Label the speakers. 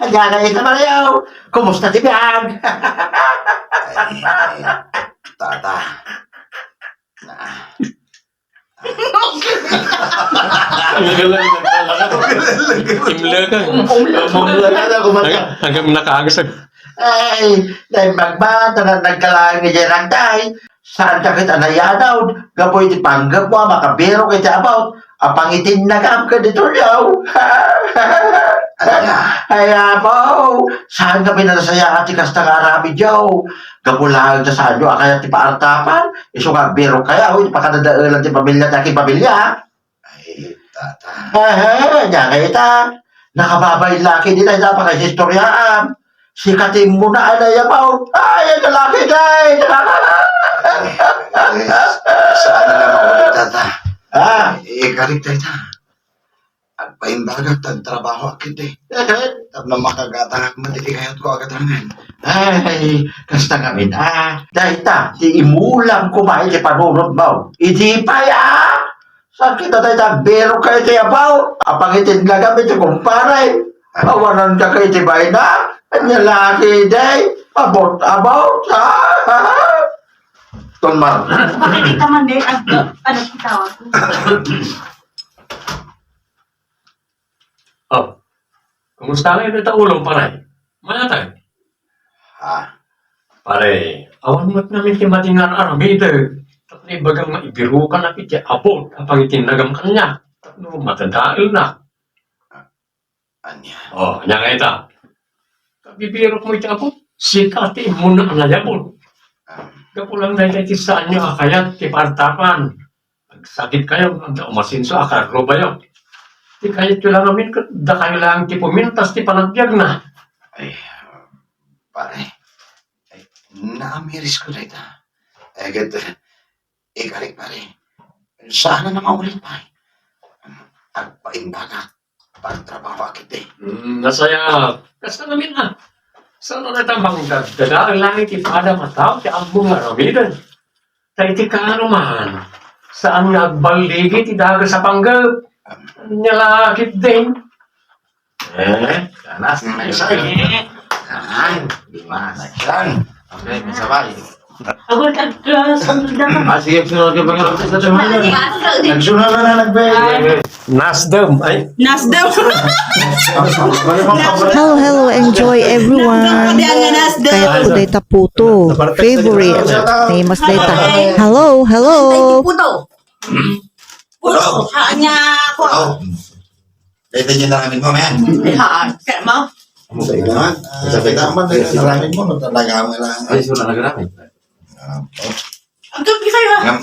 Speaker 1: Hanggang ngayon naman ayaw. Kumusta si Biag?
Speaker 2: Tata.
Speaker 3: Hanggang nakaagas.
Speaker 1: Ay, dahil magbata na nagkalaan ni Jeragday. Saan ka kita nayadaw? Gapoy di panggap mo, makabiro kita about. Apangitin na kam ka dito yaw. Ay, po. Saan ka pinasaya at ikas na karami yaw? Gapulang sa saan nyo, kaya ti paartapan. Iso nga biro kaya, di pa kadadaalan ti pamilya at aking pamilya.
Speaker 2: Ay, tata.
Speaker 1: Diyan kita. Nakababay laki din ay dapat kasi istoryaan. Sikatin mo na alay about. Ay, ang lalaki day.
Speaker 2: Saan na lang ako, tata?
Speaker 1: Ikarik
Speaker 2: tata. At paimbagat ang trabaho akit eh. Tap na makagatangak matitikayat ko agatangan.
Speaker 1: Ay, kasta kami na. Dahil ta, di imulang kumain di panunod mo. Idi pa ya. Saan kita tayo bero kayo tayo baw? Apangitin na kami di kumparay. Awanan ka kayo di bay na. Ang laki day. About. Tunmar.
Speaker 4: Bakit kita man din? Ano kitawag?
Speaker 3: Oh, kumusta kayo dito ulong paray? Manatay. Pare, awan mo't namin timatingan arami ito. Tapos bagang maibiro ka na kiti apot, kapag itinagam ka niya. Tapos matadail na.
Speaker 2: Anya.
Speaker 3: Oh, anya nga ita. Kabibiro mo iti apot, sikati mo na ang layabon. Kapulang na iti saan nyo akayat, tipartapan. Nagsakit kayo, umasinso, akarro ba yun? Di kahit yun lang namin, da kayo lang ti pumintas, ti panagbiag na.
Speaker 2: Ay, pare. Ay, naamiris ko na ita. Ay, ganda. Ikarik pare. Sana na maulit pa. At paimbagat. Pagtrabaho akit eh.
Speaker 3: Nasaya, kasta namin na. Sana na tamang dadaan lang iti pada mataw, ti ambong aramidan. Tayo ti karumahan. Saan nagbaligi ti daga sa panggap? Nyalakit din.
Speaker 2: Danas na may sayo. Saan? Dimas. Saan? Okay, may sabay.
Speaker 4: Agol ka sunod na.
Speaker 2: Sige, sunod ka bang sa tumayo. Nagsunod na nagbay.
Speaker 3: Nasdem, ay.
Speaker 4: Nasdem.
Speaker 5: Hello, enjoy everyone. Kaya po data puto. Favorite. Famous data. Hello.
Speaker 4: Puto. Puto. Saan niya ako?
Speaker 2: Dito niyo namin mo, man.
Speaker 4: Kaya mo?
Speaker 2: Sa ilan? Sa ilan man, namin mo, talaga mo lang.
Speaker 6: Ay, sura na namin.
Speaker 4: Ang gabi sa'yo.
Speaker 2: Ngam,